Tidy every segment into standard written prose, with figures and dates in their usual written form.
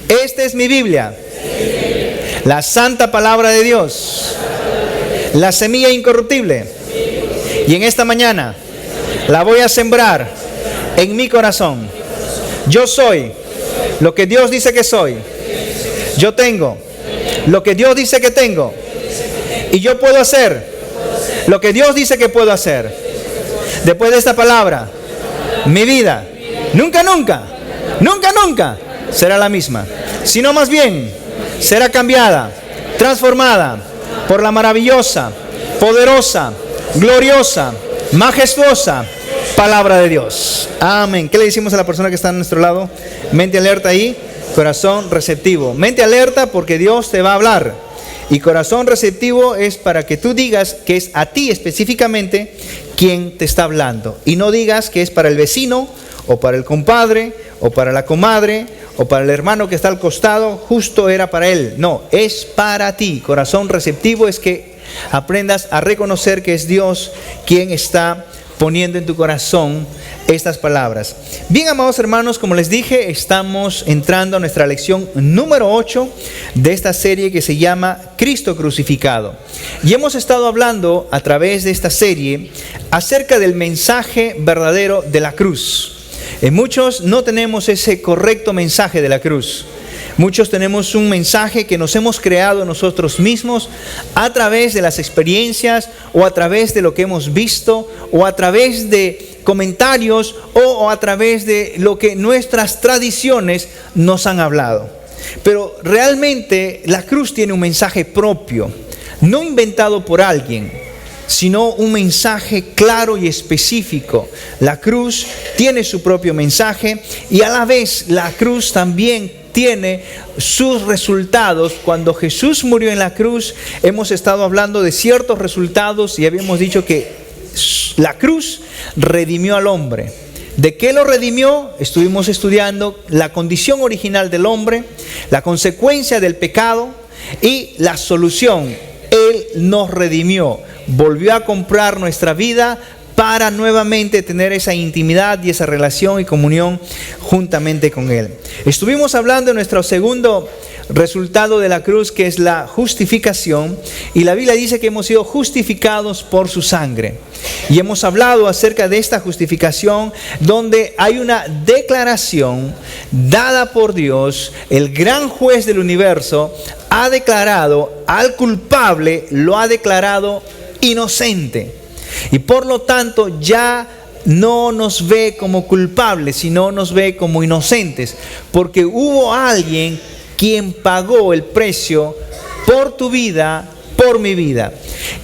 Esta es mi Biblia, la santa palabra de Dios, la semilla incorruptible. Y en esta mañana la voy a sembrar en mi corazón. Yo soy lo que Dios dice que soy. Yo tengo lo que Dios dice que tengo. Y yo puedo hacer lo que Dios dice que puedo hacer. Después de esta palabra, mi vida nunca será la misma, sino más bien será cambiada, transformada por la maravillosa, poderosa, gloriosa, majestuosa palabra de Dios. Amén. ¿Qué le decimos a la persona que está a nuestro lado? Mente alerta ahí, corazón receptivo. Mente alerta porque Dios te va a hablar. Y corazón receptivo es para que tú digas que es a ti específicamente quien te está hablando. Y no digas que es para el vecino, o para el compadre, o para la comadre, o para el hermano que está al costado. Justo era para él. No, es para ti. Corazón receptivo es que aprendas a reconocer que es Dios quien está poniendo en tu corazón estas palabras. Bien, amados hermanos, como les dije, estamos entrando a nuestra lección número 8 de esta serie que se llama Cristo crucificado. Y hemos estado hablando a través de esta serie acerca del mensaje verdadero de la cruz. Muchos no tenemos ese correcto mensaje de la cruz. Muchos tenemos un mensaje que nos hemos creado nosotros mismos a través de las experiencias o a través de lo que hemos visto o a través de comentarios o a través de lo que nuestras tradiciones nos han hablado. Pero realmente la cruz tiene un mensaje propio, no inventado por alguien, sino un mensaje claro y específico. La cruz tiene su propio mensaje y a la vez la cruz también tiene sus resultados. Cuando Jesús murió en la cruz, hemos estado hablando de ciertos resultados y habíamos dicho que la cruz redimió al hombre. ¿De qué lo redimió? Estuvimos estudiando la condición original del hombre, la consecuencia del pecado y la solución. Él nos redimió, volvió a comprar nuestra vida para nuevamente tener esa intimidad y esa relación y comunión juntamente con Él. Estuvimos hablando de nuestro segundo resultado de la cruz, que es la justificación, y la Biblia dice que hemos sido justificados por su sangre. Y hemos hablado acerca de esta justificación, donde hay una declaración dada por Dios. El gran juez del universo ha declarado al culpable, lo ha declarado inocente. Y por lo tanto ya no nos ve como culpables, sino nos ve como inocentes. Porque hubo alguien quien pagó el precio por tu vida, por mi vida.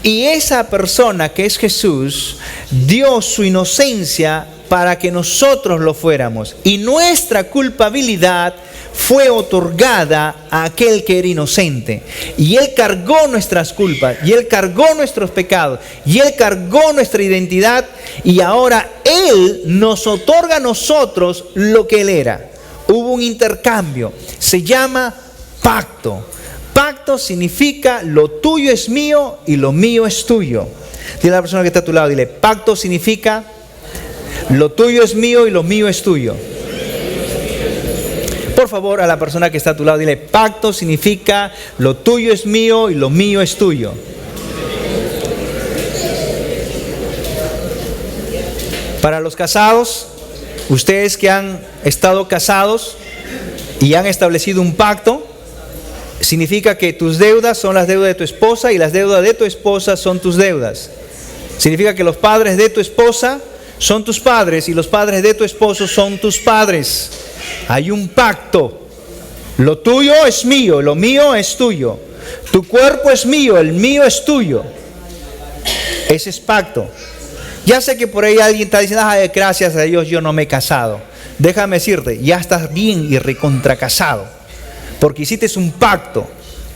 Y esa persona que es Jesús dio su inocencia para que nosotros lo fuéramos. Y nuestra culpabilidad fue otorgada a aquel que era inocente. Y Él cargó nuestras culpas, y Él cargó nuestros pecados, y Él cargó nuestra identidad. Y ahora Él nos otorga a nosotros lo que Él era. Hubo un intercambio, se llama pacto. Pacto significa lo tuyo es mío y lo mío es tuyo. Dile a la persona que está a tu lado, dile, pacto significa lo tuyo es mío y lo mío es tuyo. Por favor, a la persona que está a tu lado, dile, pacto significa lo tuyo es mío y lo mío es tuyo. Para los casados, ustedes que han estado casados y han establecido un pacto, significa que tus deudas son las deudas de tu esposa y las deudas de tu esposa son tus deudas. Significa que los padres de tu esposa son tus padres y los padres de tu esposo son tus padres. Hay un pacto. Lo tuyo es mío, lo mío es tuyo. Tu cuerpo es mío, el mío es tuyo. Ese es pacto. Ya sé que por ahí alguien está diciendo, ay, gracias a Dios yo no me he casado. Déjame decirte, ya estás bien y recontracasado. Porque hiciste un pacto.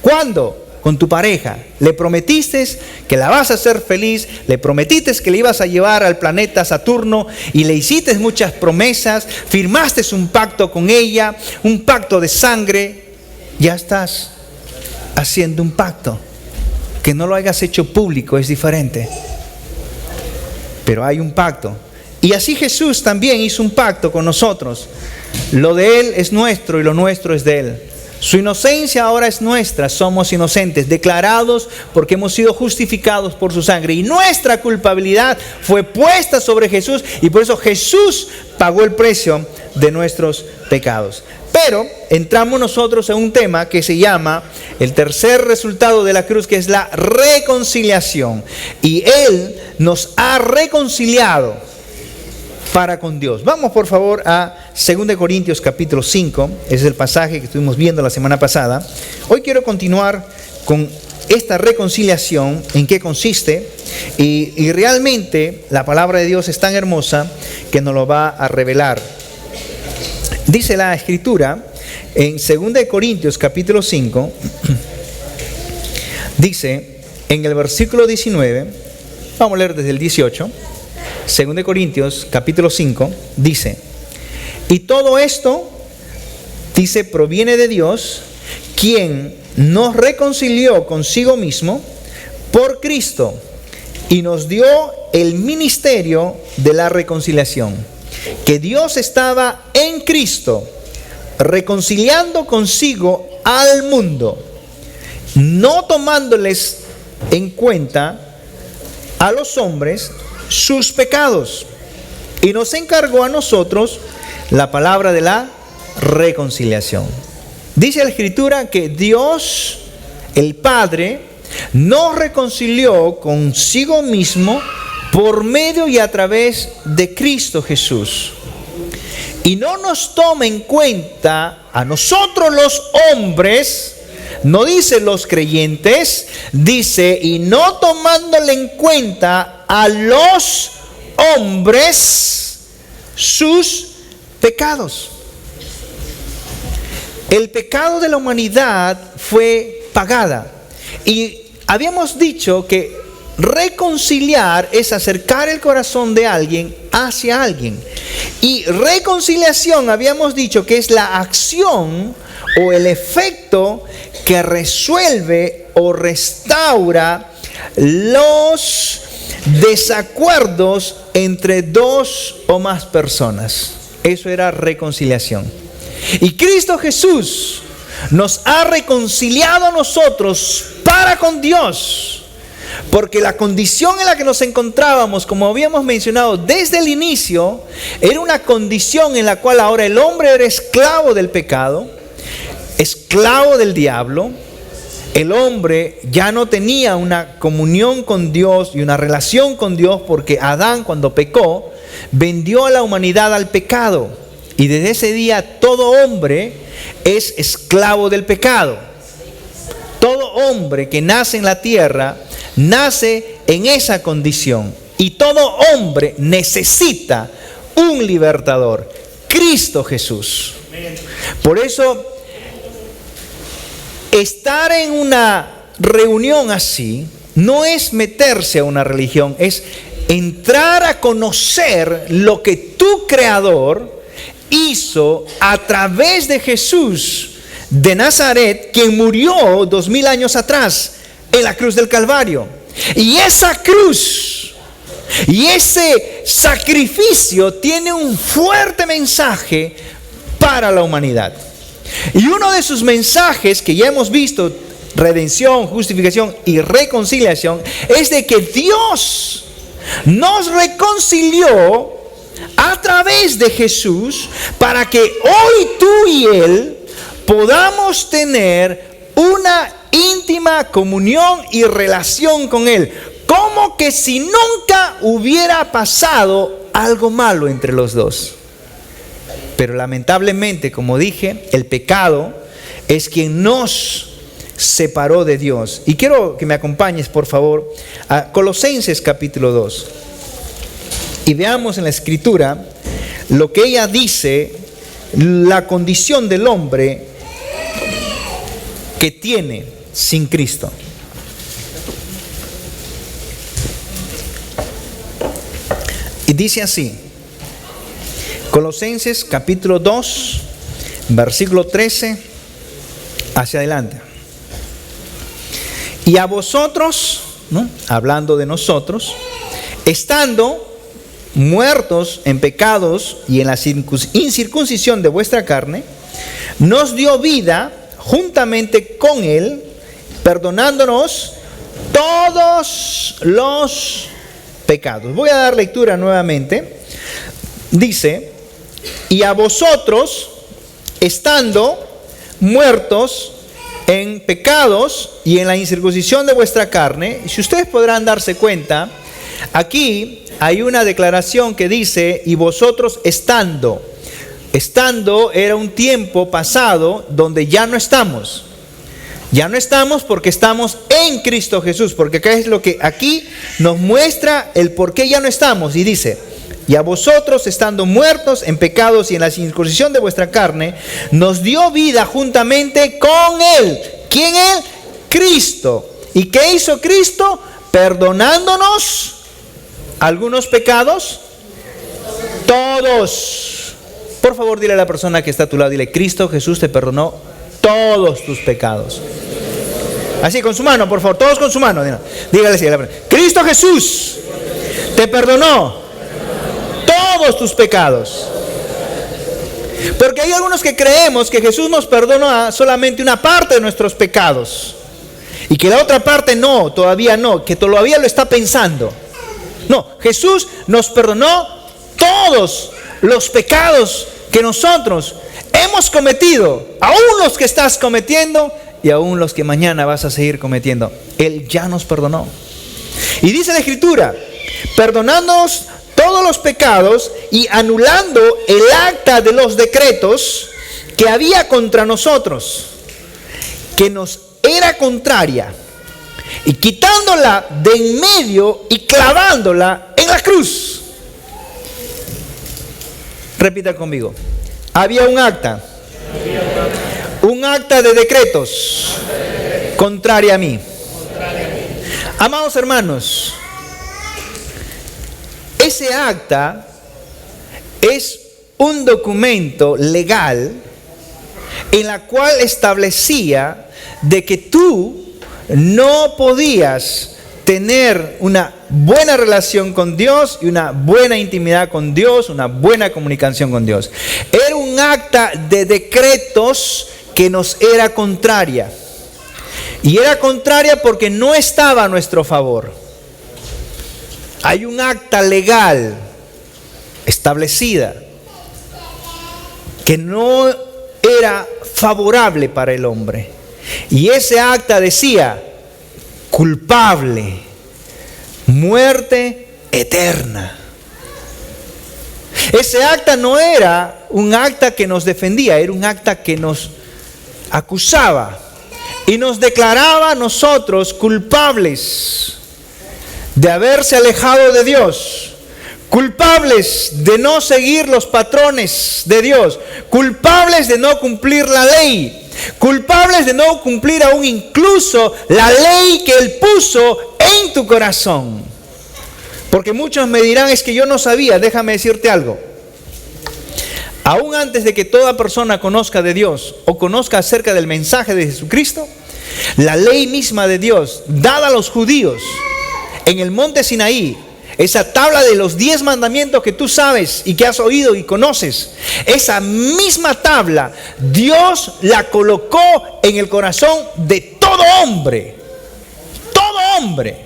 ¿Cuándo? Con tu pareja. Le prometiste que la vas a hacer feliz, le prometiste que le ibas a llevar al planeta Saturno y le hiciste muchas promesas, firmaste un pacto con ella, un pacto de sangre. Ya estás haciendo un pacto. Que no lo hayas hecho público es diferente. Pero hay un pacto. Y así Jesús también hizo un pacto con nosotros. Lo de Él es nuestro y lo nuestro es de Él. Su inocencia ahora es nuestra, somos inocentes, declarados porque hemos sido justificados por su sangre. Y nuestra culpabilidad fue puesta sobre Jesús y por eso Jesús pagó el precio de nuestros pecados. Pero entramos nosotros en un tema que se llama el tercer resultado de la cruz, que es la reconciliación. Y Él nos ha reconciliado para con Dios. Vamos por favor a 2 Corintios capítulo 5, ese es el pasaje que estuvimos viendo la semana pasada. Hoy quiero continuar con esta reconciliación, en qué consiste, y realmente la palabra de Dios es tan hermosa que nos lo va a revelar. Dice la Escritura en 2 Corintios capítulo 5, dice en el versículo 19, vamos a leer desde el 18, 2 Corintios capítulo 5, dice: y todo esto, dice, proviene de Dios, quien nos reconcilió consigo mismo por Cristo y nos dio el ministerio de la reconciliación. Que Dios estaba en Cristo reconciliando consigo al mundo, no tomándoles en cuenta a los hombres sus pecados, y nos encargó a nosotros la palabra de la reconciliación. Dice la Escritura que Dios, el Padre, nos reconcilió consigo mismo por medio y a través de Cristo Jesús. Y no nos toma en cuenta a nosotros los hombres, no dice los creyentes, dice, y no tomándole en cuenta a los hombres sus pecados. El pecado de la humanidad fue pagada. Y habíamos dicho que reconciliar es acercar el corazón de alguien hacia alguien. Y reconciliación habíamos dicho que es la acción o el efecto que resuelve o restaura los desacuerdos entre dos o más personas. Eso era reconciliación. Y Cristo Jesús nos ha reconciliado a nosotros para con Dios. Porque la condición en la que nos encontrábamos, como habíamos mencionado desde el inicio, era una condición en la cual ahora el hombre era esclavo del pecado, esclavo del diablo. El hombre ya no tenía una comunión con Dios y una relación con Dios, porque Adán, cuando pecó, vendió a la humanidad al pecado. Y desde ese día todo hombre es esclavo del pecado. Todo hombre que nace en la tierra nace en esa condición, y todo hombre necesita un libertador, Cristo Jesús. Por eso, estar en una reunión así no es meterse a una religión, es entrar a conocer lo que tu Creador hizo a través de Jesús de Nazaret, quien murió 2000 años atrás en la cruz del Calvario. Y esa cruz y ese sacrificio tiene un fuerte mensaje para la humanidad. Y uno de sus mensajes que ya hemos visto, redención, justificación y reconciliación, es de que Dios nos reconcilió a través de Jesús para que hoy tú y Él podamos tener una íntima comunión y relación con Él, como que si nunca hubiera pasado algo malo entre los dos. Pero lamentablemente, como dije, el pecado es quien nos separó de Dios. Y quiero que me acompañes, por favor, a Colosenses capítulo 2. Y veamos en la Escritura lo que ella dice, la condición del hombre que tiene sin Cristo. Y dice así, Colosenses capítulo 2, versículo 13 hacia adelante. Y a vosotros, ¿no?, hablando de nosotros, estando muertos en pecados y en la incircuncisión de vuestra carne, nos dio vida juntamente con Él, perdonándonos todos los pecados. Voy a dar lectura nuevamente. Dice, y a vosotros, estando muertos en pecados y en la incircuncisión de vuestra carne, si ustedes podrán darse cuenta, aquí hay una declaración que dice, y vosotros estando. Estando era un tiempo pasado donde ya no estamos. Ya no estamos porque estamos en Cristo Jesús, porque acá es lo que aquí nos muestra el por qué ya no estamos. Y dice, y a vosotros estando muertos en pecados y en la circuncisión de vuestra carne, nos dio vida juntamente con Él. ¿Quién Él? Cristo. ¿Y qué hizo Cristo? Perdonándonos algunos pecados, todos. Por favor, dile a la persona que está a tu lado, dile, Cristo Jesús te perdonó todos tus pecados. Así, con su mano, por favor, todos con su mano. Dígale así a la persona, Cristo Jesús te perdonó todos tus pecados. Porque hay algunos que creemos que Jesús nos perdona solamente una parte de nuestros pecados y que la otra parte no, todavía no, que todavía lo está pensando. No, Jesús nos perdonó todos los pecados que nosotros hemos cometido, aún los que estás cometiendo y aún los que mañana vas a seguir cometiendo. Él ya nos perdonó. Y dice la Escritura, perdonándonos todos los pecados y anulando el acta de los decretos que había contra nosotros, que nos era contraria, y quitándola de en medio y clavándola en la cruz. Repita conmigo. Había un acta de decretos contraria a mí. Amados hermanos, ese acta es un documento legal en la cual establecía de que tú no podías tener una buena relación con Dios y una buena intimidad con Dios, una buena comunicación con Dios. Era un acta de decretos que nos era contraria. Y era contraria porque no estaba a nuestro favor. Hay un acta legal establecida que no era favorable para el hombre. Y ese acta decía, culpable, muerte eterna. Ese acta no era un acta que nos defendía, era un acta que nos acusaba y nos declaraba a nosotros culpables de haberse alejado de Dios, culpables de no seguir los patrones de Dios, culpables de no cumplir la ley, culpables de no cumplir aún incluso la ley que Él puso en tu corazón. Porque muchos me dirán, es que yo no sabía. Déjame decirte algo. Aún antes de que toda persona conozca de Dios o conozca acerca del mensaje de Jesucristo, la ley misma de Dios dada a los judíos en el monte Sinaí, esa tabla de los 10 mandamientos que tú sabes y que has oído y conoces, esa misma tabla Dios la colocó en el corazón de todo hombre. Todo hombre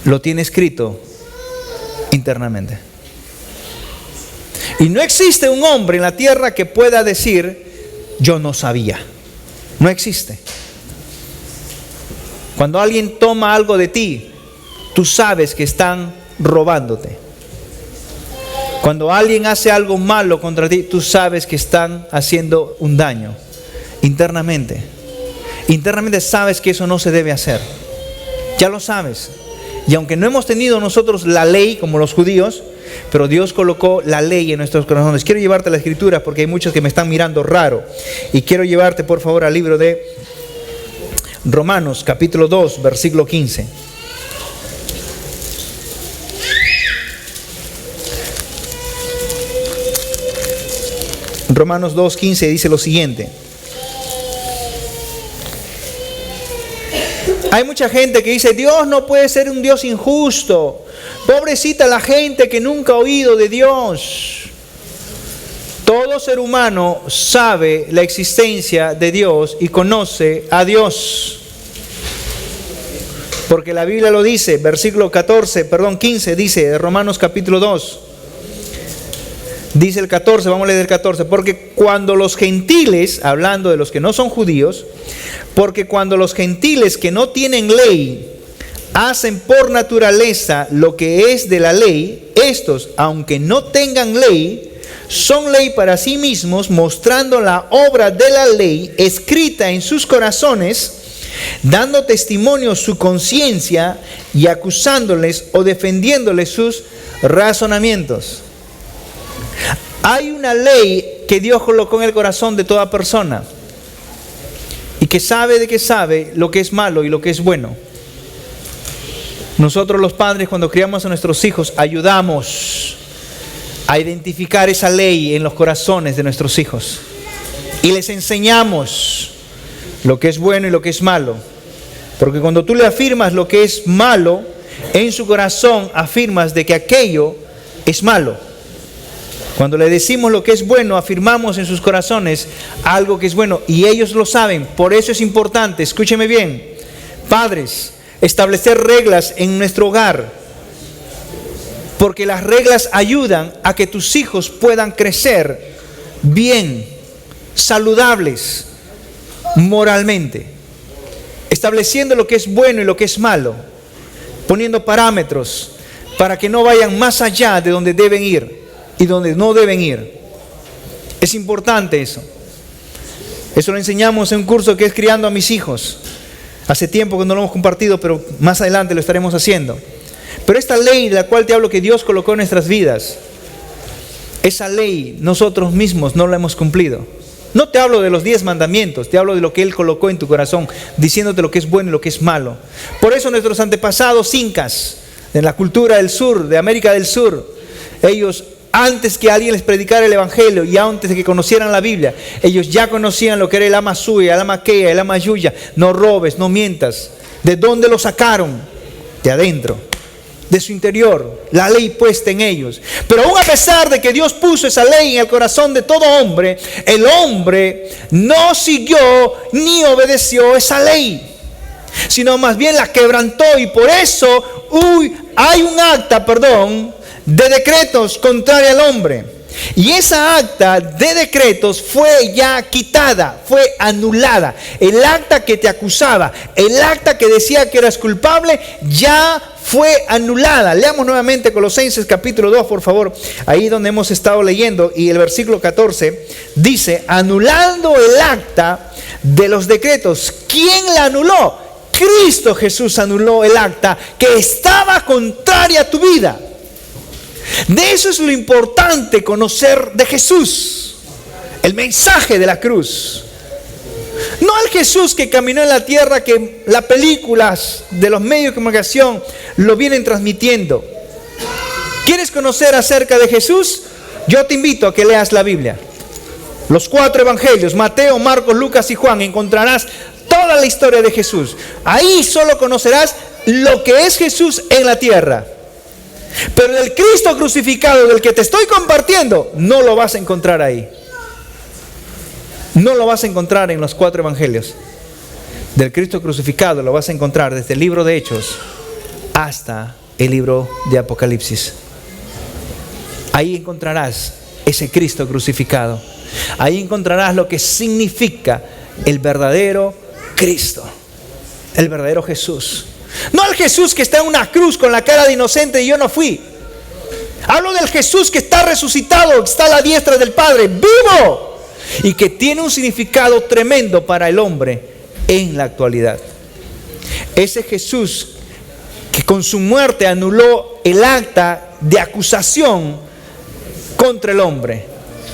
lo tiene escrito internamente. Y no existe un hombre en la tierra que pueda decir, yo no sabía. No existe. Cuando alguien toma algo de ti, tú sabes que están robándote. Cuando alguien hace algo malo contra ti, tú sabes que están haciendo un daño internamente. Internamente sabes que eso no se debe hacer. Ya lo sabes. Y aunque no hemos tenido nosotros la ley como los judíos, pero Dios colocó la ley en nuestros corazones. Quiero llevarte a la Escritura porque hay muchos que me están mirando raro. Y quiero llevarte por favor al libro de Romanos capítulo 2, versículo 15. Romanos 2:15 dice lo siguiente. Hay mucha gente que dice, Dios no puede ser un Dios injusto. Pobrecita la gente que nunca ha oído de Dios. Todo ser humano sabe la existencia de Dios y conoce a Dios. Porque la Biblia lo dice, versículo 15 dice de Romanos capítulo 2. Dice el 14, vamos a leer el 14. Porque cuando los gentiles, hablando de los que no son judíos, porque cuando los gentiles que no tienen ley hacen por naturaleza lo que es de la ley, estos, aunque no tengan ley, son ley para sí mismos, mostrando la obra de la ley escrita en sus corazones, dando testimonio su conciencia y acusándoles o defendiéndoles sus razonamientos. Hay una ley que Dios colocó en el corazón de toda persona y que sabe de que sabe lo que es malo y lo que es bueno. Nosotros los padres, cuando criamos a nuestros hijos, ayudamos a identificar esa ley en los corazones de nuestros hijos y les enseñamos lo que es bueno y lo que es malo, porque cuando tú le afirmas lo que es malo en su corazón, afirmas de que aquello es malo. Cuando le decimos lo que es bueno, afirmamos en sus corazones algo que es bueno, y ellos lo saben. Por eso es importante, escúcheme bien, padres, establecer reglas en nuestro hogar, porque las reglas ayudan a que tus hijos puedan crecer bien, saludables, moralmente, estableciendo lo que es bueno y lo que es malo, poniendo parámetros para que no vayan más allá de donde deben ir y donde no deben ir. Es importante eso. Eso lo enseñamos en un curso que es Criando a mis hijos. Hace tiempo que no lo hemos compartido, pero más adelante lo estaremos haciendo. Pero esta ley de la cual te hablo que Dios colocó en nuestras vidas, esa ley nosotros mismos no la hemos cumplido. No te hablo de los 10 mandamientos, te hablo de lo que Él colocó en tu corazón, diciéndote lo que es bueno y lo que es malo. Por eso nuestros antepasados incas, de la cultura del sur, de América del Sur, ellos, antes que alguien les predicara el Evangelio y antes de que conocieran la Biblia, ellos ya conocían lo que era el ama suya, el ama quea, el ama yuya. No robes, no mientas. ¿De dónde lo sacaron? De adentro, de su interior, la ley puesta en ellos. Pero aún a pesar de que Dios puso esa ley en el corazón de todo hombre, el hombre no siguió ni obedeció esa ley, sino más bien la quebrantó, y por eso hay un acta, de decretos contraria al hombre. Y esa acta de decretos fue ya quitada, fue anulada. El acta que te acusaba, el acta que decía que eras culpable, ya fue anulada. Leamos nuevamente Colosenses capítulo 2, por favor, ahí donde hemos estado leyendo, y el versículo 14 dice: anulando el acta de los decretos. ¿Quién la anuló? Cristo Jesús anuló el acta que estaba contraria a tu vida. De eso es lo importante, conocer de Jesús, el mensaje de la cruz. No al Jesús que caminó en la tierra, que las películas de los medios de comunicación lo vienen transmitiendo. ¿Quieres conocer acerca de Jesús? Yo te invito a que leas la Biblia. Los 4 evangelios, Mateo, Marcos, Lucas y Juan, encontrarás toda la historia de Jesús. Ahí solo conocerás lo que es Jesús en la tierra. Pero el Cristo crucificado del que te estoy compartiendo, no lo vas a encontrar ahí. No lo vas a encontrar en los 4 evangelios. Del Cristo crucificado lo vas a encontrar desde el libro de Hechos hasta el libro de Apocalipsis. Ahí encontrarás ese Cristo crucificado. Ahí encontrarás lo que significa el verdadero Cristo, el verdadero Jesús. No al Jesús que está en una cruz con la cara de inocente y yo no fui. Hablo del Jesús que está resucitado, que está a la diestra del Padre, vivo, y que tiene un significado tremendo para el hombre en la actualidad. Ese Jesús que con su muerte anuló el acta de acusación contra el hombre,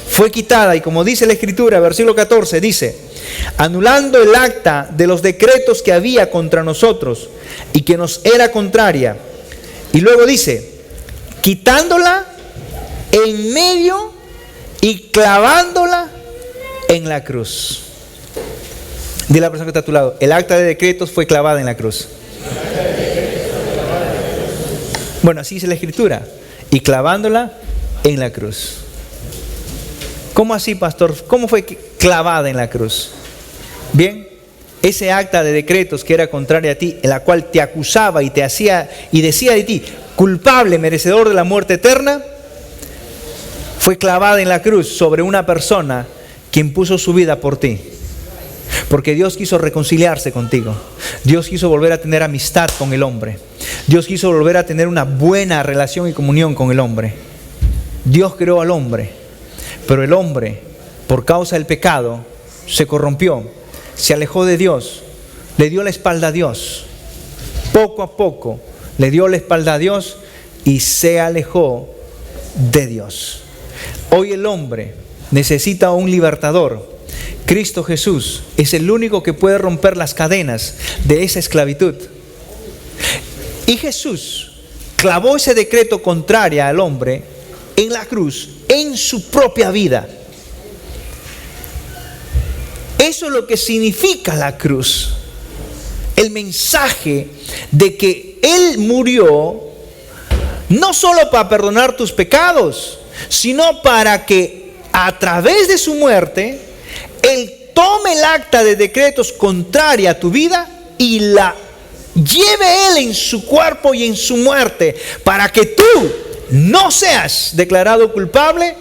fue quitada, y como dice la Escritura, versículo 14, dice: anulando el acta de los decretos que había contra nosotros y que nos era contraria. Y luego dice: quitándola en medio y clavándola en la cruz. Dile a la persona que está a tu lado: el acta de decretos fue clavada en la cruz. Bueno, así dice la Escritura: y clavándola en la cruz. ¿Cómo así, pastor? ¿Cómo fue clavada en la cruz? Bien, ese acta de decretos que era contraria a ti, en la cual te acusaba y te hacía y decía de ti, culpable, merecedor de la muerte eterna, fue clavada en la cruz sobre una persona quien puso su vida por ti. Porque Dios quiso reconciliarse contigo. Dios quiso volver a tener amistad con el hombre. Dios quiso volver a tener una buena relación y comunión con el hombre. Dios creó al hombre, pero el hombre, por causa del pecado, se corrompió, se alejó de Dios, le dio la espalda a Dios. Poco a poco le dio la espalda a Dios y se alejó de Dios. Hoy el hombre necesita un libertador. Cristo Jesús es el único que puede romper las cadenas de esa esclavitud. Y Jesús clavó ese decreto contrario al hombre en la cruz, en su propia vida. Eso es lo que significa la cruz. El mensaje de que Él murió no solo para perdonar tus pecados, sino para que a través de su muerte Él tome el acta de decretos contraria a tu vida y la lleve Él en su cuerpo y en su muerte, para que tú no seas declarado culpable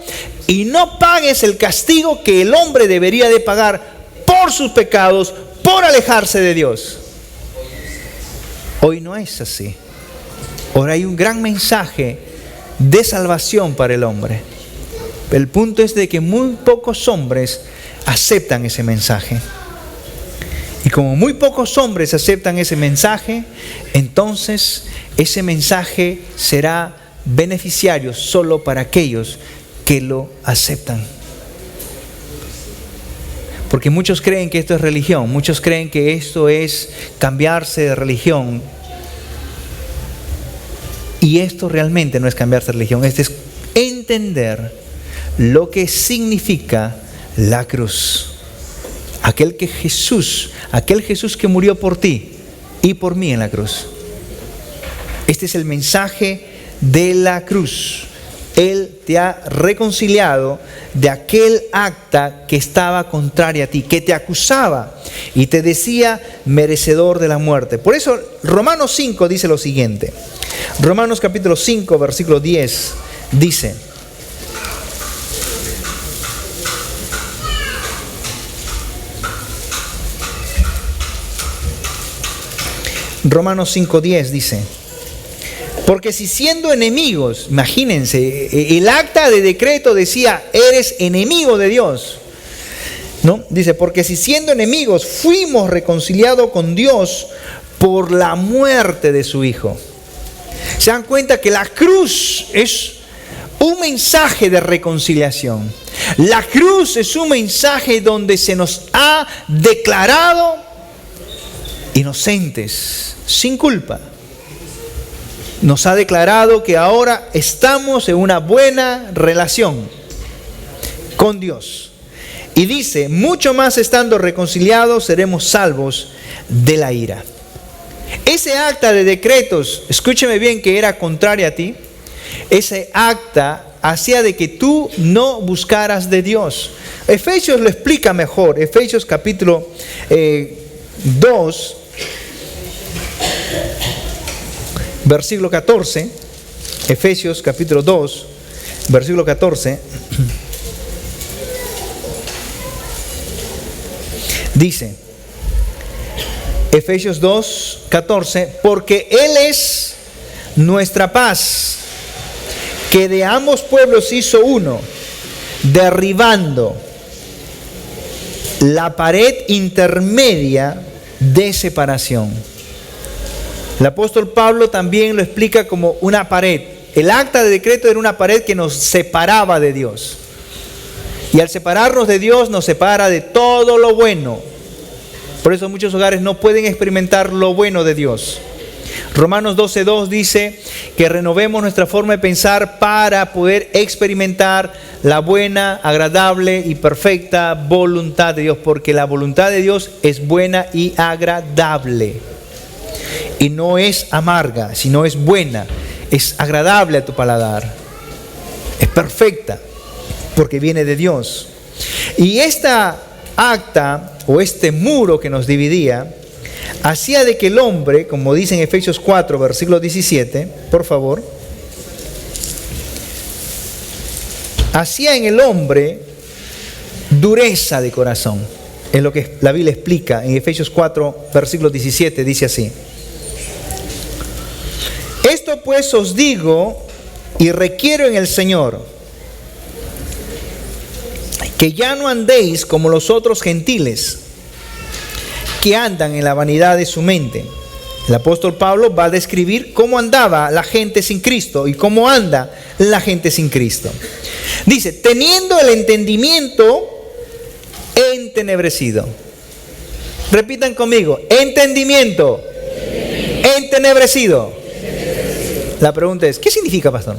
y no pagues el castigo que el hombre debería de pagar por sus pecados, por alejarse de Dios. Hoy no es así. Ahora hay un gran mensaje de salvación para el hombre. El punto es de que muy pocos hombres aceptan ese mensaje. Y como muy pocos hombres aceptan ese mensaje, entonces ese mensaje será beneficiario solo para aquellos que lo aceptan. Porque muchos creen que esto es religión, muchos creen que esto es cambiarse de religión. Y esto realmente no es cambiarse de religión, esto es entender lo que significa la cruz. Aquel Jesús que murió por ti y por mí en la cruz. Este es el mensaje de la cruz. Él te ha reconciliado de aquel acta que estaba contraria a ti, que te acusaba y te decía merecedor de la muerte. Por eso Romanos 5 dice lo siguiente. Romanos capítulo 5, versículo 10 dice: Romanos 5:10 dice: porque si siendo enemigos, imagínense, el acta de decreto decía, eres enemigo de Dios, ¿no? Dice, porque si siendo enemigos fuimos reconciliados con Dios por la muerte de su Hijo. Se dan cuenta que la cruz es un mensaje de reconciliación. La cruz es un mensaje donde se nos ha declarado inocentes, sin culpa. Nos ha declarado que ahora estamos en una buena relación con Dios. Y dice, mucho más estando reconciliados seremos salvos de la ira. Ese acta de decretos, escúcheme bien, que era contraria a ti, ese acta hacía de que tú no buscaras de Dios. Efesios lo explica mejor. Efesios capítulo 2, versículo 14. Efesios capítulo 2, versículo 14. Dice, Efesios 2, 14, porque Él es nuestra paz, que de ambos pueblos hizo uno, derribando la pared intermedia de separación. El apóstol Pablo también lo explica como una pared. El acta de decreto era una pared que nos separaba de Dios. Y al separarnos de Dios nos separa de todo lo bueno. Por eso muchos hogares no pueden experimentar lo bueno de Dios. Romanos 12:2 dice que renovemos nuestra forma de pensar para poder experimentar la buena, agradable y perfecta voluntad de Dios. Porque la voluntad de Dios es buena y agradable. Y no es amarga, sino es buena. Es agradable a tu paladar. Es perfecta. porque viene de Dios. Y esta acta o este muro que nos dividía hacía de que el hombre, como dice en Efesios 4, versículo 17, por favor, hacía en el hombre dureza de corazón. Es lo que la Biblia explica en Efesios 4, versículo 17, dice así: esto pues os digo y requiero en el Señor, que ya no andéis como los otros gentiles, que andan en la vanidad de su mente. El apóstol Pablo va a describir cómo andaba la gente sin Cristo y cómo anda la gente sin Cristo. Dice, teniendo el entendimiento entenebrecido. Repitan conmigo, entendimiento entenebrecido. La pregunta es, ¿qué significa, pastor?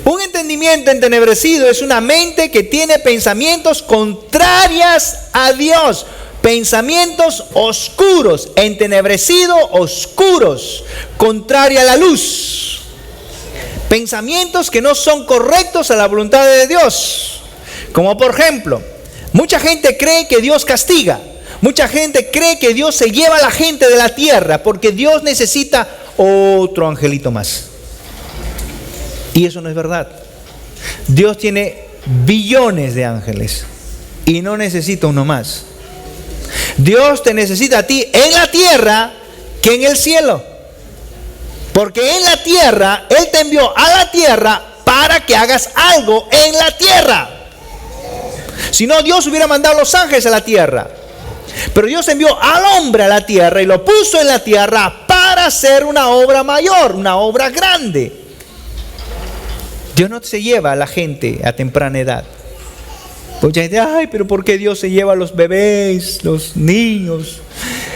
Un entendimiento entenebrecido es una mente que tiene pensamientos contrarios a Dios. Pensamientos oscuros, entenebrecido, oscuros, contraria a la luz. Pensamientos que no son correctos a la voluntad de Dios. Como por ejemplo, mucha gente cree que Dios castiga. Mucha gente cree que Dios se lleva a la gente de la tierra porque Dios necesita otro angelito más. Y eso no es verdad. Dios tiene billones de ángeles y no necesita uno más. Dios te necesita a ti en la tierra que en el cielo. Porque en la tierra, Él te envió a la tierra para que hagas algo en la tierra. Si no, Dios hubiera mandado a los ángeles a la tierra. Pero Dios envió al hombre a la tierra y lo puso en la tierra para hacer una obra mayor, una obra grande. Dios no se lleva a la gente a temprana edad. Mucha gente, ay, pero ¿por qué Dios se lleva a los bebés, los niños?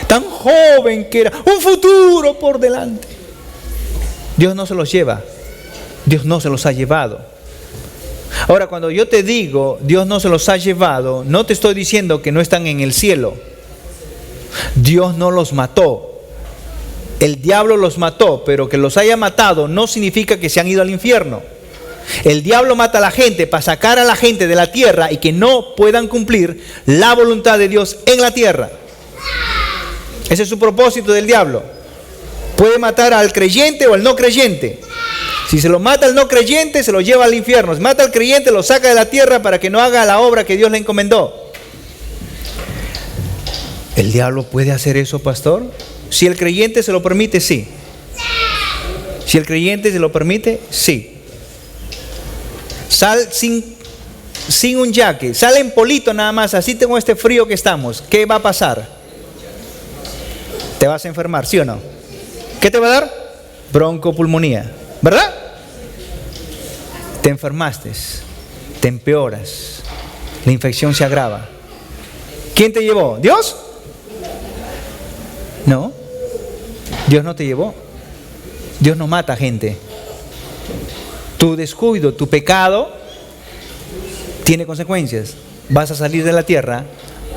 Tan joven que era, un futuro por delante. Dios no se los lleva. Dios no se los ha llevado. Ahora, cuando yo te digo, Dios no se los ha llevado, no te estoy diciendo que no están en el cielo. Dios no los mató. El diablo los mató, pero que los haya matado no significa que se han ido al infierno. El diablo mata a la gente para sacar a la gente de la tierra y que no puedan cumplir la voluntad de Dios en la tierra. Ese es su propósito del diablo. Puede matar al creyente o al no creyente. Si se lo mata al no creyente, se lo lleva al infierno. Si mata al creyente, lo saca de la tierra para que no haga la obra que Dios le encomendó. ¿El diablo puede hacer eso, pastor? Si el creyente se lo permite, sí. Si el creyente se lo permite, sí. Sal sin un jaque, sal en polito nada más, así tengo este frío que estamos. ¿Qué va a pasar? Te vas a enfermar, ¿sí o no? ¿Qué te va a dar? Broncopulmonía, ¿verdad? Te enfermaste, te empeoras, la infección se agrava. ¿Quién te llevó? ¿Dios? No, Dios no te llevó. Dios no mata gente. Tu descuido, tu pecado tiene consecuencias. Vas a salir de la tierra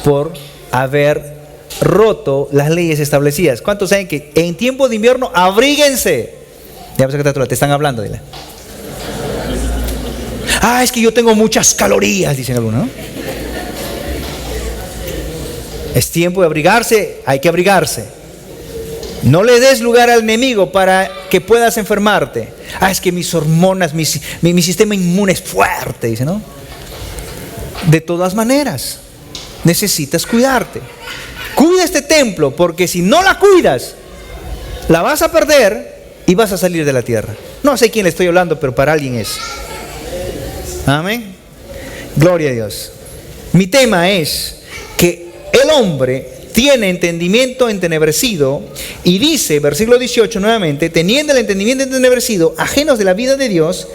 por haber roto las leyes establecidas. ¿Cuántos saben que en tiempo de invierno abríguense? Ya ves que te están hablando, dile. Ah, es que yo tengo muchas calorías, dicen algunos, ¿no? Es tiempo de abrigarse, hay que abrigarse. No le des lugar al enemigo para que puedas enfermarte. Ah, es que mis hormonas, mi sistema inmune es fuerte, dice, ¿no? De todas maneras, necesitas cuidarte. Cuida este templo, porque si no la cuidas, la vas a perder y vas a salir de la tierra. No sé quién le estoy hablando, pero para alguien es. Amén. Gloria a Dios. Mi tema es que el hombre tiene entendimiento entenebrecido y dice, versículo 18 nuevamente, teniendo el entendimiento entenebrecido, ajenos de la vida de Dios,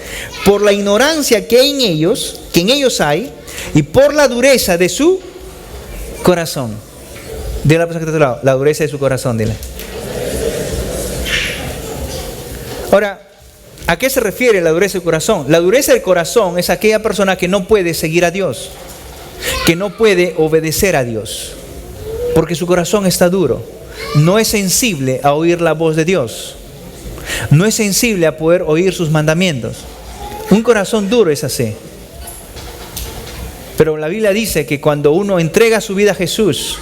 por la ignorancia que en ellos hay, y por la dureza de su corazón. Dile a la persona que está a tu lado, la dureza de su corazón, dile. Ahora, ¿a qué se refiere la dureza del corazón? La dureza del corazón es aquella persona que no puede seguir a Dios, que no puede obedecer a Dios, porque su corazón está duro. No es sensible a oír la voz de Dios. No es sensible a poder oír sus mandamientos. Un corazón duro es así. Pero la Biblia dice que cuando uno entrega su vida a Jesús,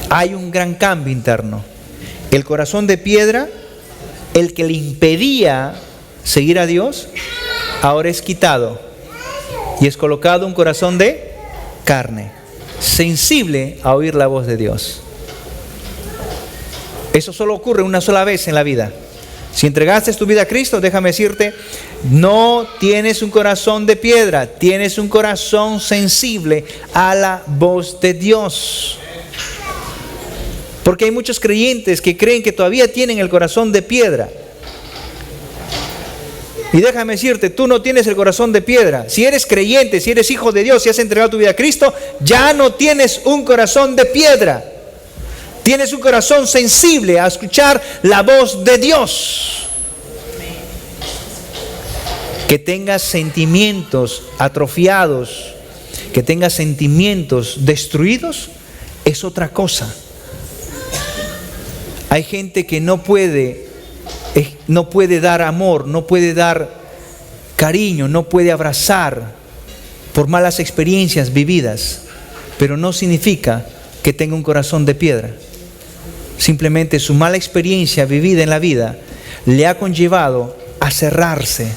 hay un gran cambio interno. El corazón de piedra, el que le impedía seguir a Dios, ahora es quitado y es colocado un corazón de carne, sensible a oír la voz de Dios. Eso solo ocurre una sola vez en la vida. Si entregaste tu vida a Cristo, déjame decirte, no tienes un corazón de piedra, tienes un corazón sensible a la voz de Dios. Porque hay muchos creyentes que creen que todavía tienen el corazón de piedra. Y déjame decirte, tú no tienes el corazón de piedra. Si eres creyente, si eres hijo de Dios, si has entregado tu vida a Cristo, ya no tienes un corazón de piedra. Tienes un corazón sensible a escuchar la voz de Dios. Que tengas sentimientos atrofiados, que tengas sentimientos destruidos, es otra cosa. Hay gente que no puede dar amor, no puede dar cariño, no puede abrazar por malas experiencias vividas, pero no significa que tenga un corazón de piedra. Simplemente su mala experiencia vivida en la vida le ha conllevado a cerrarse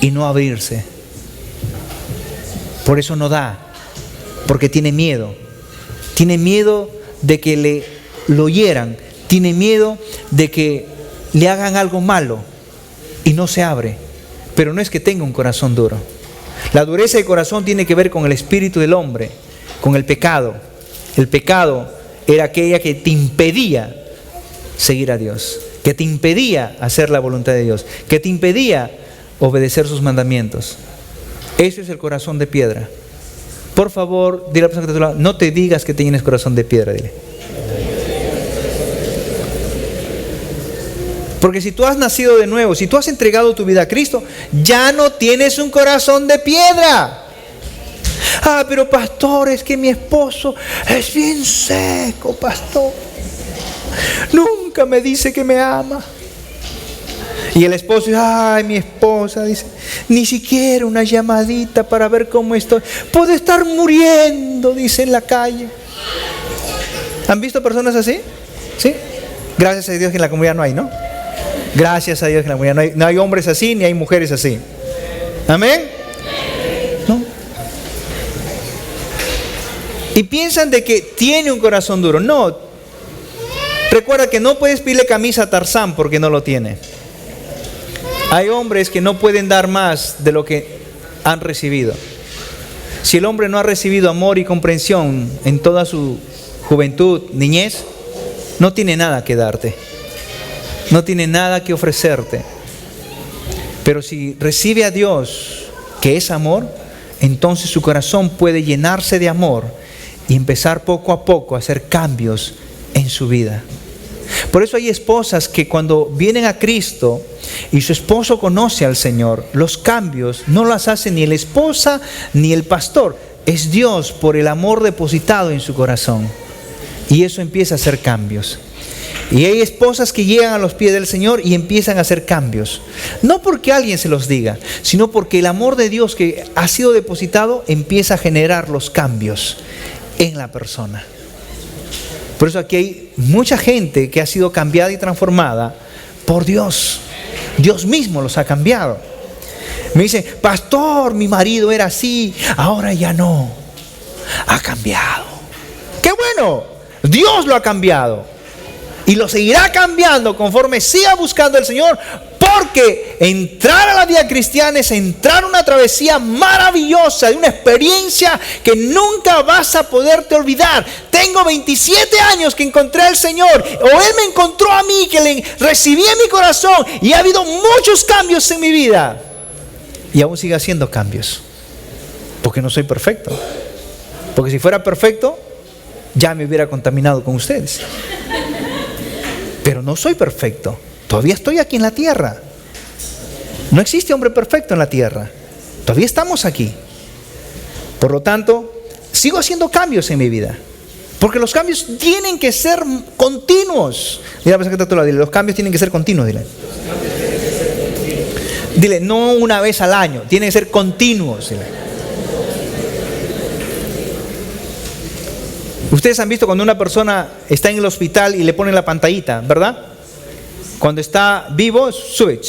y no abrirse. Por eso no da, porque tiene miedo. Tiene miedo de que lo hieran, tiene miedo de que le hagan algo malo y no se abre. Pero no es que tenga un corazón duro. La dureza de corazón tiene que ver con el espíritu del hombre, con el pecado. El pecado era aquella que te impedía seguir a Dios, que te impedía hacer la voluntad de Dios, que te impedía obedecer sus mandamientos. Ese es el corazón de piedra. Por favor, dile a la persona que está a tu lado, no te digas que tienes corazón de piedra, dile. Porque si tú has nacido de nuevo, si tú has entregado tu vida a Cristo, ya no tienes un corazón de piedra. Ah, pero pastor, es que mi esposo es bien seco, pastor. Nunca me dice que me ama. Y el esposo dice, ay, mi esposa, dice, ni siquiera una llamadita para ver cómo estoy. Puedo estar muriendo, dice, en la calle. ¿Han visto personas así? ¿Sí? Gracias a Dios que en la comunidad no hay, ¿no? Gracias a Dios que en la comunidad no hay hombres así, ni hay mujeres así. ¿Amén? ¿No? Y piensan de que tiene un corazón duro. No. Recuerda que no puedes pedirle camisa a Tarzán porque no lo tiene. Hay hombres que no pueden dar más de lo que han recibido. Si el hombre no ha recibido amor y comprensión en toda su juventud, niñez, no tiene nada que darte. No tiene nada que ofrecerte. Pero si recibe a Dios, que es amor, entonces su corazón puede llenarse de amor y empezar poco a poco a hacer cambios en su vida. Por eso hay esposas que cuando vienen a Cristo y su esposo conoce al Señor, los cambios no los hace ni la esposa ni el pastor. Es Dios por el amor depositado en su corazón. Y eso empieza a hacer cambios. Y hay esposas que llegan a los pies del Señor y empiezan a hacer cambios. No porque alguien se los diga, sino porque el amor de Dios que ha sido depositado empieza a generar los cambios en la persona. Por eso aquí hay mucha gente que ha sido cambiada y transformada por Dios. Dios mismo los ha cambiado. Me dicen, pastor, mi marido era así, ahora ya no. Ha cambiado. ¡Qué bueno! Dios lo ha cambiado. Y lo seguirá cambiando conforme siga buscando al Señor. Porque entrar a la vida cristiana es entrar a una travesía maravillosa, de una experiencia que nunca vas a poderte olvidar. Tengo 27 años que encontré al Señor, o Él me encontró a mí, que le recibí en mi corazón, y ha habido muchos cambios en mi vida. Y aún sigue haciendo cambios, porque no soy perfecto. Porque si fuera perfecto, ya me hubiera contaminado con ustedes. Pero no soy perfecto. Todavía estoy aquí en la tierra. No existe hombre perfecto en la tierra. Todavía estamos aquí. Por lo tanto, sigo haciendo cambios en mi vida. Porque los cambios tienen que ser continuos. Dile a la persona que está a tu lado, dile, los cambios tienen que ser continuos, dile. Dile, no una vez al año, tienen que ser continuos, dile. Ustedes han visto cuando una persona está en el hospital y le ponen la pantallita, ¿verdad? Cuando está vivo, sube.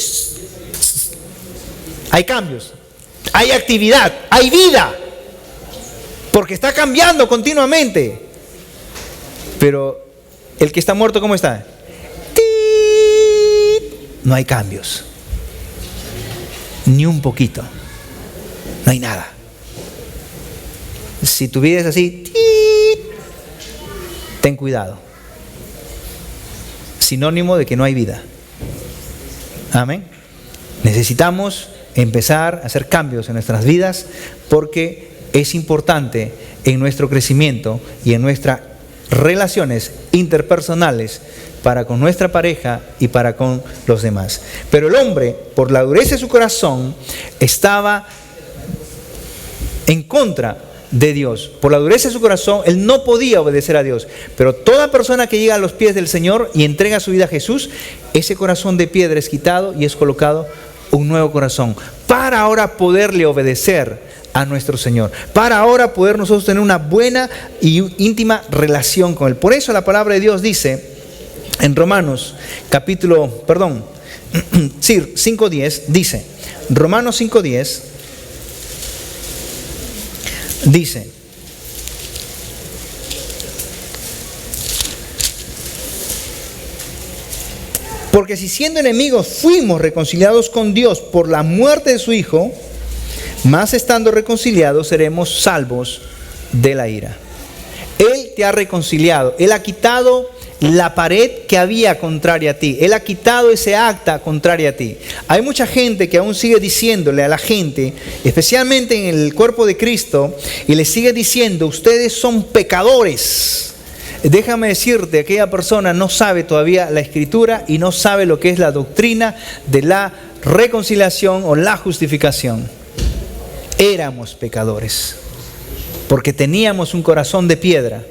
Hay cambios, hay actividad, hay vida, porque está cambiando continuamente. Pero el que está muerto, ¿cómo está? No hay cambios, ni un poquito, no hay nada. Si tu vida es así, ten cuidado. Sinónimo de que no hay vida. Amén. Necesitamos empezar a hacer cambios en nuestras vidas porque es importante en nuestro crecimiento y en nuestras relaciones interpersonales para con nuestra pareja y para con los demás. Pero el hombre, por la dureza de su corazón, estaba en contra de Dios. Por la dureza de su corazón, él no podía obedecer a Dios. Pero toda persona que llega a los pies del Señor y entrega su vida a Jesús, ese corazón de piedra es quitado y es colocado un nuevo corazón, para ahora poderle obedecer a nuestro Señor, para ahora poder nosotros tener una buena y íntima relación con Él. Por eso la palabra de Dios dice en Romanos 5:10, dice, Romanos 5:10, dice: porque si siendo enemigos fuimos reconciliados con Dios por la muerte de su Hijo, más estando reconciliados seremos salvos de la ira. Él te ha reconciliado, Él ha quitado la pared que había contraria a ti, Él ha quitado ese acta contraria a ti. Hay mucha gente que aún sigue diciéndole a la gente, especialmente en el cuerpo de Cristo, y le sigue diciendo: ustedes son pecadores. Déjame decirte, aquella persona no sabe todavía la Escritura y no sabe lo que es la doctrina de la reconciliación o la justificación. Éramos pecadores porque teníamos un corazón de piedra.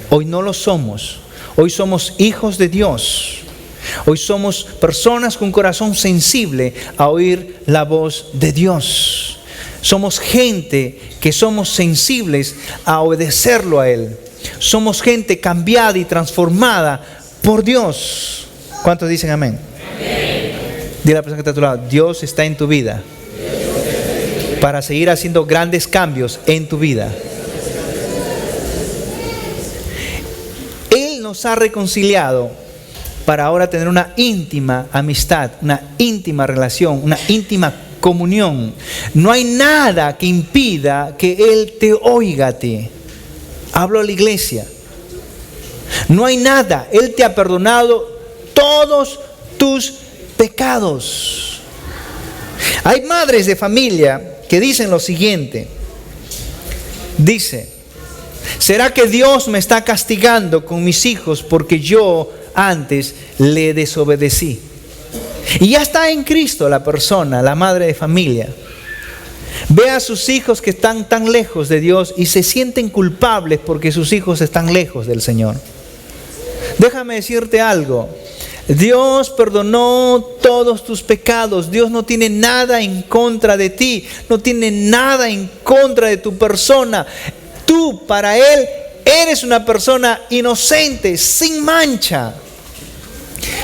Hoy no lo somos. Hoy somos hijos de Dios. Hoy somos personas con un corazón sensible a oír la voz de Dios. Somos gente que somos sensibles a obedecerlo a Él. Somos gente cambiada y transformada por Dios. ¿Cuántos dicen amén? Amén. Dile a la persona que está a tu lado: Dios está en tu vida para seguir haciendo grandes cambios en tu vida. Él nos ha reconciliado para ahora tener una íntima amistad, una íntima relación, una íntima comunión. No hay nada que impida que Él te oiga a ti. Hablo a la iglesia. No hay nada. Él te ha perdonado todos tus pecados. Hay madres de familia que dicen lo siguiente. Dice: ¿será que Dios me está castigando con mis hijos porque yo antes le desobedecí? Y ya está en Cristo la persona, la madre de familia. Ve a sus hijos que están tan lejos de Dios y se sienten culpables porque sus hijos están lejos del Señor. Déjame decirte algo. Dios perdonó todos tus pecados. Dios no tiene nada en contra de ti. No tiene nada en contra de tu persona. Tú para Él eres una persona inocente, sin mancha.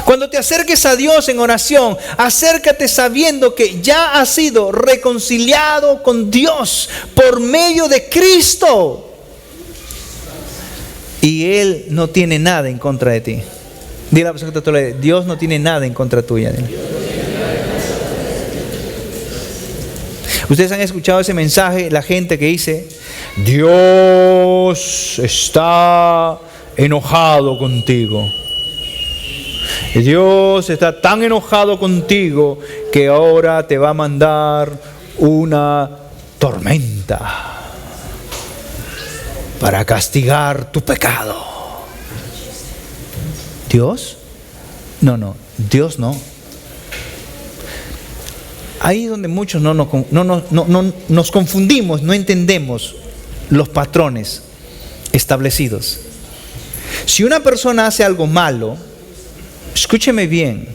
Cuando te acerques a Dios en oración, acércate sabiendo que ya has sido reconciliado con Dios por medio de Cristo. Y Él no tiene nada en contra de ti. Dile a la persona que te toca: Dios no tiene nada en contra tuya. Dile. Ustedes han escuchado ese mensaje, la gente que dice: Dios está enojado contigo. Dios está tan enojado contigo que ahora te va a mandar una tormenta para castigar tu pecado. ¿Dios? No, Dios no. Ahí es donde muchos no nos confundimos, no entendemos los patrones establecidos. Si una persona hace algo malo, escúcheme bien,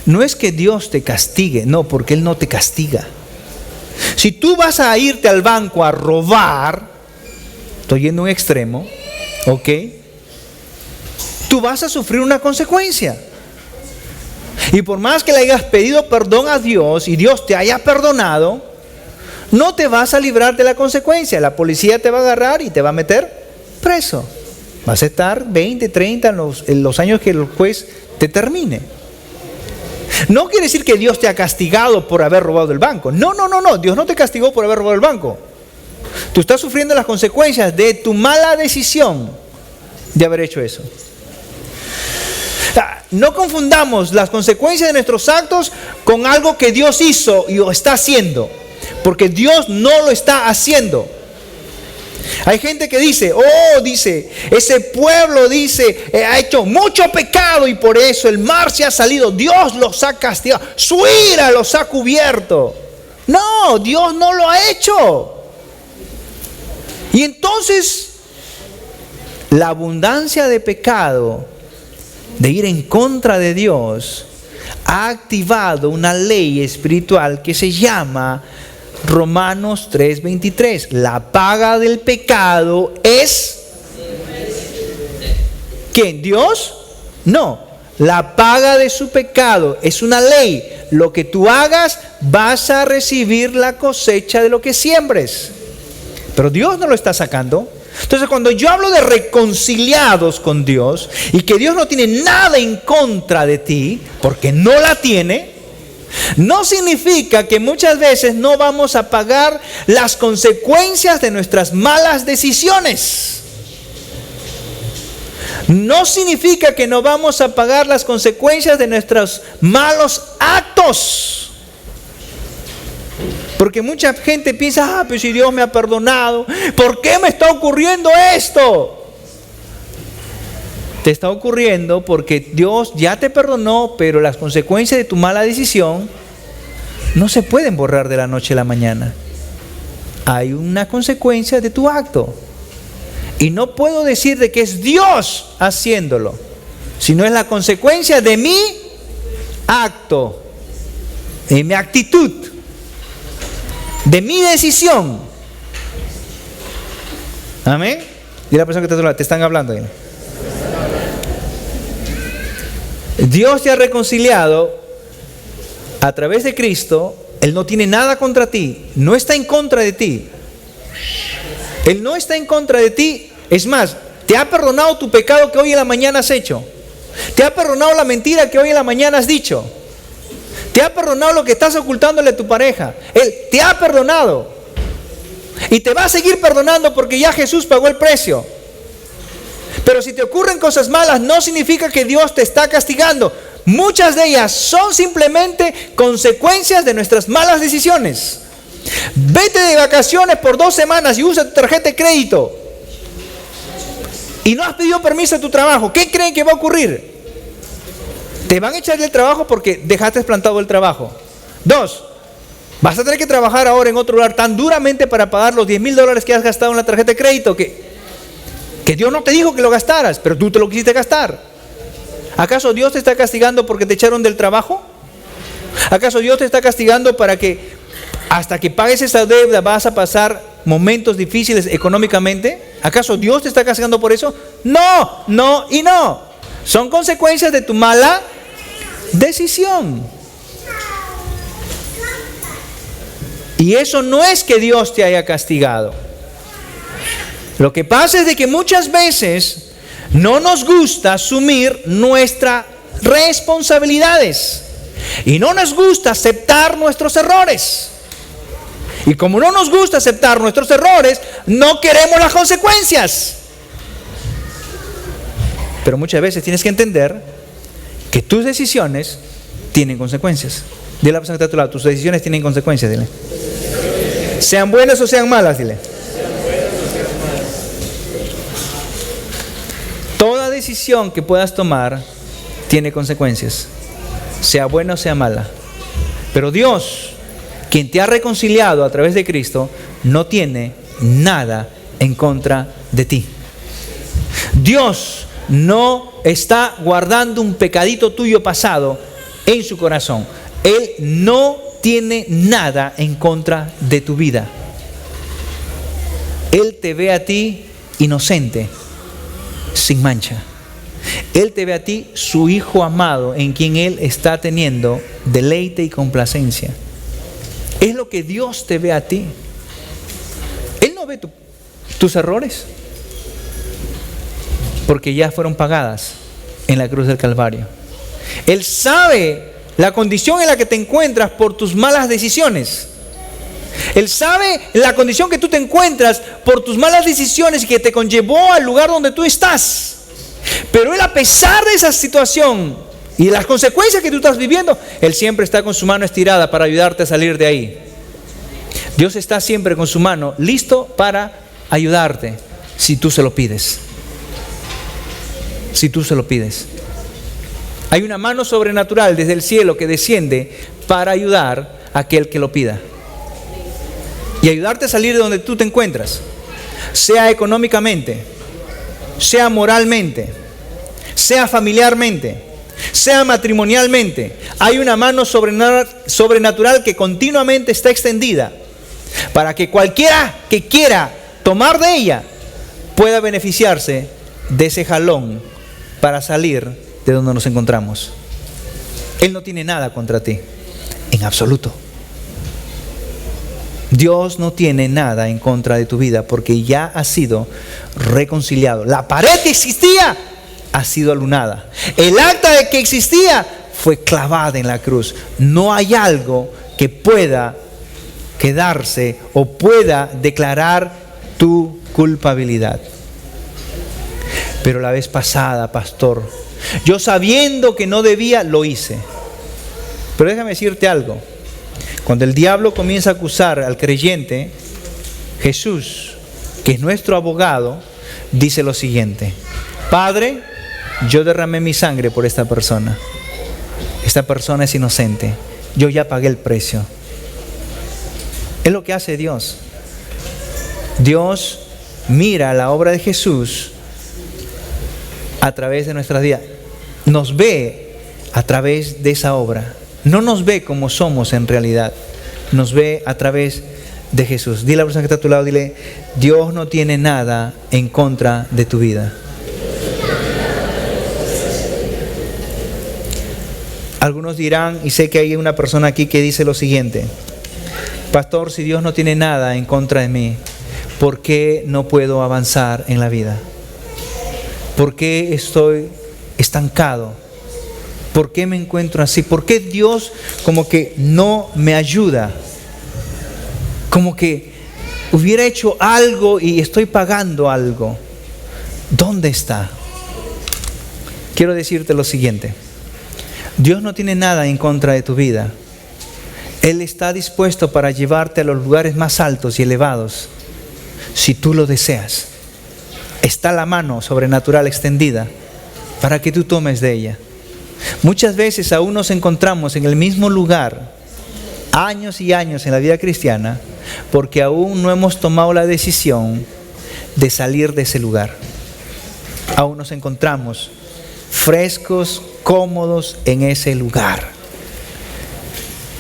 no es que Dios te castigue, no, porque Él no te castiga. Si tú vas a irte al banco a robar, estoy yendo a un extremo, ¿Ok? Tú vas a sufrir una consecuencia. Y por más que le hayas pedido perdón a Dios y Dios te haya perdonado, no te vas a librar de la consecuencia. La policía te va a agarrar y te va a meter preso. Vas a estar 20, 30 en los años que el juez te termine. No quiere decir que Dios te ha castigado por haber robado el banco. No. Dios no te castigó por haber robado el banco. Tú estás sufriendo las consecuencias de tu mala decisión de haber hecho eso. No confundamos las consecuencias de nuestros actos con algo que Dios hizo y lo está haciendo. Porque Dios no lo está haciendo. Hay gente que dice, ese pueblo ha hecho mucho pecado y por eso el mar se ha salido. Dios los ha castigado, su ira los ha cubierto. No, Dios no lo ha hecho. Y entonces, la abundancia de pecado, de ir en contra de Dios, ha activado una ley espiritual que se llama Romanos 3:23. La paga del pecado es... ¿quién? ¿Dios? No. La paga de su pecado es una ley. Lo que tú hagas, vas a recibir la cosecha de lo que siembres. Pero Dios no lo está sacando. Entonces, cuando yo hablo de reconciliados con Dios y que Dios no tiene nada en contra de ti, porque no la tiene, no significa que muchas veces no vamos a pagar las consecuencias de nuestras malas decisiones. No significa que no vamos a pagar las consecuencias de nuestros malos actos. Porque mucha gente piensa, pero si Dios me ha perdonado, ¿por qué me está ocurriendo esto? Te está ocurriendo porque Dios ya te perdonó, pero las consecuencias de tu mala decisión no se pueden borrar de la noche a la mañana. Hay una consecuencia de tu acto. Y no puedo decir de que es Dios haciéndolo, sino es la consecuencia de mi acto, de mi actitud, de mi decisión. Amén. Dile a la persona que te están hablando. Dios te ha reconciliado a través de Cristo. Él no tiene nada contra ti, no está en contra de ti. Él no está en contra de ti. Es más, te ha perdonado tu pecado que hoy en la mañana has hecho. Te ha perdonado la mentira que hoy en la mañana has dicho. Te ha perdonado lo que estás ocultándole a tu pareja. Él te ha perdonado. Y te va a seguir perdonando porque ya Jesús pagó el precio. Pero si te ocurren cosas malas, no significa que Dios te está castigando. Muchas de ellas son simplemente consecuencias de nuestras malas decisiones. Vete de vacaciones por 2 semanas y usa tu tarjeta de crédito y no has pedido permiso de tu trabajo. ¿Qué creen que va a ocurrir? Te van a echar del trabajo porque dejaste plantado el trabajo. 2, vas a tener que trabajar ahora en otro lugar tan duramente para pagar los $10,000 que has gastado en la tarjeta de crédito que Dios no te dijo que lo gastaras, pero tú te lo quisiste gastar. ¿Acaso Dios te está castigando porque te echaron del trabajo? ¿Acaso Dios te está castigando para que hasta que pagues esa deuda vas a pasar momentos difíciles económicamente? ¿Acaso Dios te está castigando por eso? No, no y no. Son consecuencias de tu mala decisión. Y eso no es que Dios te haya castigado. Lo que pasa es de que muchas veces no nos gusta asumir nuestras responsabilidades y no nos gusta aceptar nuestros errores. Y como no nos gusta aceptar nuestros errores, no queremos las consecuencias. Pero muchas veces tienes que entender que tus decisiones tienen consecuencias. Dile a la persona que está a tu lado, tus decisiones tienen consecuencias, dile. Sean buenas o sean malas, dile. Toda decisión que puedas tomar tiene consecuencias, sea buena o sea mala. Pero Dios, quien te ha reconciliado a través de Cristo, no tiene nada en contra de ti. Dios no está guardando un pecadito tuyo pasado en su corazón. Él no tiene nada en contra de tu vida. Él te ve a ti inocente. sin mancha. Él te ve a ti, su Hijo amado, en quien Él está teniendo deleite y complacencia. Es lo que Dios te ve a ti. Él no ve tus errores, porque ya fueron pagadas en la cruz del Calvario. Él sabe la condición en la que te encuentras por tus malas decisiones. Él sabe la condición que tú te encuentras por tus malas decisiones y que te conllevó al lugar donde tú estás. Pero Él, a pesar de esa situación y de las consecuencias que tú estás viviendo, Él siempre está con su mano estirada para ayudarte a salir de ahí. Dios está siempre con su mano listo para ayudarte si tú se lo pides. Si tú se lo pides. Hay una mano sobrenatural desde el cielo que desciende para ayudar a aquel que lo pida. Y ayudarte a salir de donde tú te encuentras, sea económicamente, sea moralmente, sea familiarmente, sea matrimonialmente. Hay una mano sobrenatural que continuamente está extendida para que cualquiera que quiera tomar de ella pueda beneficiarse de ese jalón para salir de donde nos encontramos. Él no tiene nada contra ti, en absoluto. Dios no tiene nada en contra de tu vida porque ya ha sido reconciliado. La pared que existía ha sido alunada. El acta de que existía fue clavada en la cruz. No hay algo que pueda quedarse o pueda declarar tu culpabilidad. Pero la vez pasada, pastor, yo sabiendo que no debía, lo hice. Pero déjame decirte algo. Cuando el diablo comienza a acusar al creyente, Jesús, que es nuestro abogado, dice lo siguiente: Padre, yo derramé mi sangre por esta persona. Esta persona es inocente. Yo ya pagué el precio. Es lo que hace Dios. Dios mira la obra de Jesús a través de nuestras vidas. Nos ve a través de esa obra. No nos ve como somos en realidad. Nos ve a través de Jesús. Dile a la persona que está a tu lado, dile: Dios no tiene nada en contra de tu vida. Algunos dirán, y sé que hay una persona aquí que dice lo siguiente: pastor, si Dios no tiene nada en contra de mí, ¿por qué no puedo avanzar en la vida? ¿Por qué estoy estancado? ¿Por qué me encuentro así? ¿Por qué Dios como que no me ayuda? Como que hubiera hecho algo y estoy pagando algo. ¿Dónde está? Quiero decirte lo siguiente: Dios no tiene nada en contra de tu vida. Él está dispuesto para llevarte a los lugares más altos y elevados, si tú lo deseas. Está la mano sobrenatural extendida para que tú tomes de ella. Muchas veces aún nos encontramos en el mismo lugar, años y años en la vida cristiana, porque aún no hemos tomado la decisión de salir de ese lugar. Aún nos encontramos frescos, cómodos en ese lugar.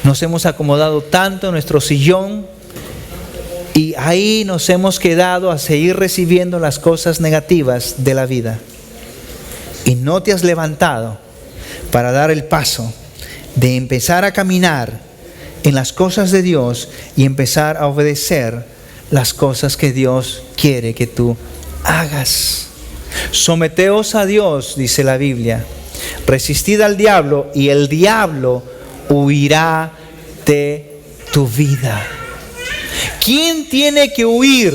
Nos hemos acomodado tanto en nuestro sillón y ahí nos hemos quedado a seguir recibiendo las cosas negativas de la vida. Y no te has levantado para dar el paso de empezar a caminar en las cosas de Dios y empezar a obedecer las cosas que Dios quiere que tú hagas. Someteos a Dios, dice la Biblia. Resistid al diablo y el diablo huirá de tu vida. ¿Quién tiene que huir?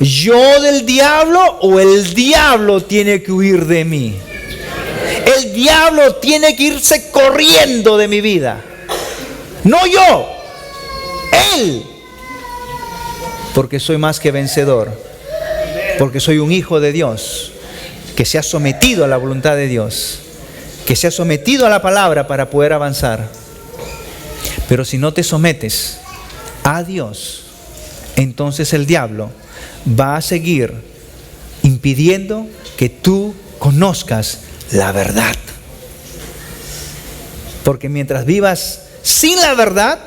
¿Yo del diablo o el diablo tiene que huir de mí? El diablo tiene que irse corriendo de mi vida. No yo, Él. Porque soy más que vencedor. Porque soy un hijo de Dios que se ha sometido a la voluntad de Dios, que se ha sometido a la palabra para poder avanzar. Pero si no te sometes a Dios, entonces el diablo va a seguir impidiendo que tú conozcas la verdad. Porque mientras vivas sin la verdad,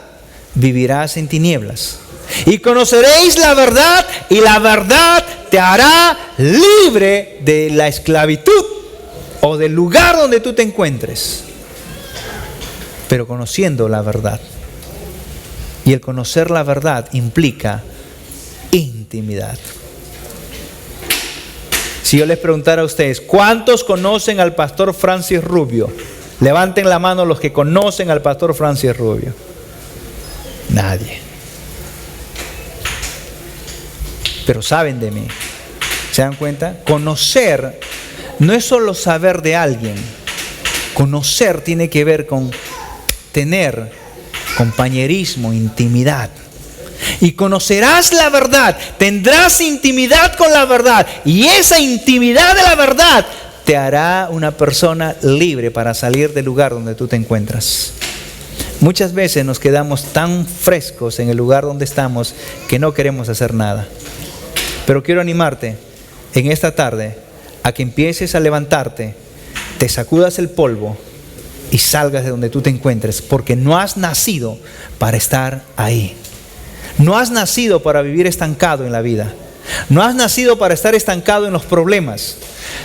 vivirás en tinieblas. Y conoceréis la verdad, y la verdad te hará libre de la esclavitud o del lugar donde tú te encuentres. Pero conociendo la verdad. Y el conocer la verdad implica intimidad. Si yo les preguntara a ustedes, ¿cuántos conocen al pastor Francis Rubio? Levanten la mano los que conocen al pastor Francis Rubio. Nadie. Pero saben de mí. ¿Se dan cuenta? Conocer no es solo saber de alguien. Conocer tiene que ver con tener compañerismo, intimidad. Y conocerás la verdad, tendrás intimidad con la verdad, y esa intimidad de la verdad te hará una persona libre para salir del lugar donde tú te encuentras. Muchas veces nos quedamos tan frescos en el lugar donde estamos que no queremos hacer nada. Pero quiero animarte en esta tarde a que empieces a levantarte, te sacudas el polvo y salgas de donde tú te encuentres, porque no has nacido para estar ahí. No has nacido para vivir estancado en la vida. No has nacido para estar estancado en los problemas.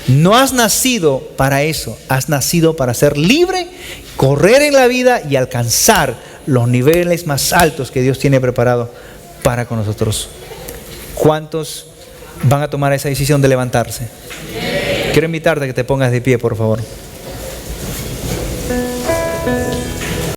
No has nacido para eso. Has nacido para ser libre, correr en la vida y alcanzar los niveles más altos que Dios tiene preparado para con nosotros. ¿Cuántos van a tomar esa decisión de levantarse? Quiero invitarte a que te pongas de pie, por favor.